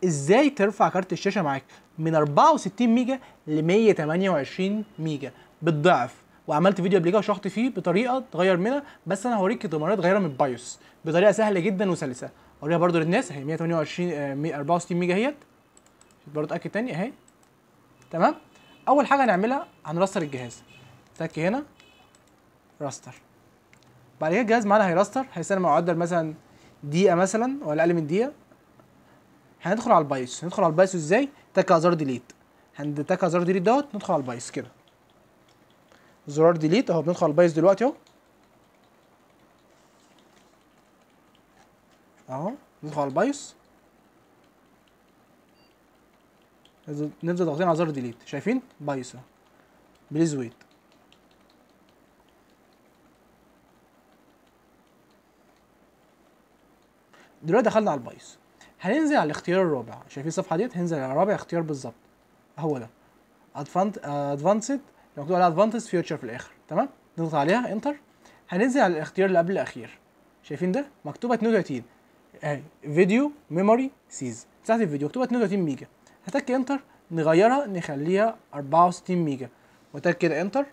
ازاي ترفع كارت الشاشه معاك من 64 ميجا ل 128 ميجا بالضعف. وعملت فيديو قبل كده وشرحت فيه بطريقه تغير منها، بس انا هوريك طريقه تغيرها من البايوس بطريقه سهله جدا وسلسه. اوريها برده للناس اهي 128 64 ميجا اهيت. برضه اتاكد تاني اهي. تمام. اول حاجه هنعملها هنرستر الجهاز. تك هنا راستر. بعد كده الجهاز معانا هيراستر، هيستنى معدل مثلا دقيقه مثلا ولا اقل من دقيقه. هندخل على البايوس. ندخل على البايوس ازاي؟ تك على زرار ديليت. تك على زرار ديليت دوت ندخل على البايوس كده. زرار ديليت اهو. بندخل على البايوس دلوقتي اهو. اهو ندخل على البايوس. ننزل ضاغطين على زرار ديليت. شايفين بايوس اهو. بليز ويت. دلوقتي دخلنا على البايوس. هننزل على الاختيار الرابع. شايفين الصفحه ديت؟ هننزل على رابع اختيار بالظبط. هو ده ادفانسد. مكتوب عليها ادفانسد فيوتشر في الاخر. تمام. نضغط عليها انتر. هننزل على الاختيار اللي قبل الاخير. شايفين ده مكتوبه 32 اهي. فيديو ميموري سيز. مساحه الفيديو مكتوبه 32 ميجا. هتك انتر نغيرها نخليها 64 ميجا وتك كده انتر.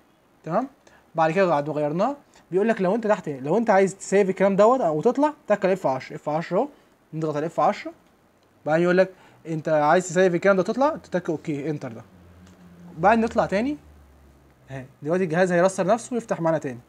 تمام. بعد كده بعد ما غيرناها بيقول لك لو انت تحت، لو انت عايز تسيف الكلام دوت او تطلع تك على اف 10. اف 10 اهو. نضغط على اف 10. بعدين يقول لك انت عايز تسيف الكلام ده تطلع تتك اوكي انتر ده. وبعدين نطلع تاني اهي. دلوقتي الجهاز هيرستر نفسه ويفتح معانا تاني.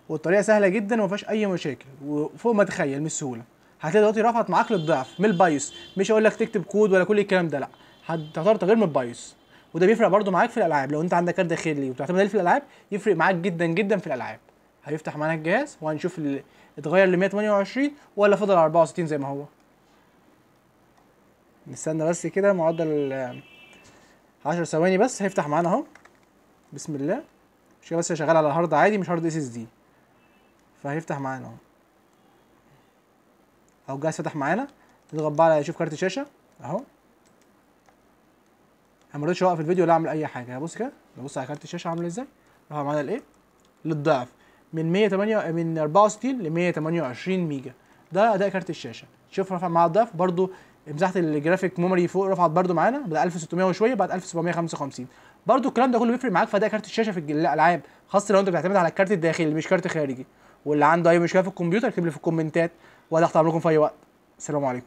والطريقه سهله جدا وما فيهاش اي مشاكل وفوق ما تتخيل من السهوله. هتلاقي دلوقتي رفعت معاك للضعف من البايوس. مش هقول لك تكتب كود ولا كل الكلام ده، لا. هتختار تغيير من البايوس. وده بيفرق برده معاك في الالعاب. لو انت عندك كارت داخلي وبتعتمد عليه في الالعاب يفرق معاك جدا جدا في الالعاب. هيفتح معانا الجهاز وهنشوف اتغير ل 128 ولا فضل 64 زي ما هو. نستنى بس كده معدل 10 ثواني بس. هيفتح معانا اهو. بسم الله. مش كده بس شغال على هارد عادي مش هارد اس اس دي. فهيفتح معانا اهو. اهو الجهاز فتح معانا. نضغط بقى على شوف كارت الشاشه اهو. انا مرضتش اوقف الفيديو ولا اعمل اي حاجه. بص كده نبص على كارت الشاشه عامل ازاي. رفع معانا الايه للضعف من 108 من 64 ل 128 ميجا. ده اداء كارت الشاشه. شوف رفع مع الضعف برده. مساحه الجرافيك ميموري فوق رفعت برده معانا بدل 1600 وشويه بقت 1755. برده الكلام ده كله بيفرق معاك في اداء كارت الشاشه في الالعاب، خاصه لو انت بتعتمد على الكارت الداخلي مش كارت خارجي. واللي عنده اي مشكله في الكمبيوتر اكتب لي في الكومنتات وانا تحت امركم في اي وقت. السلام عليكم.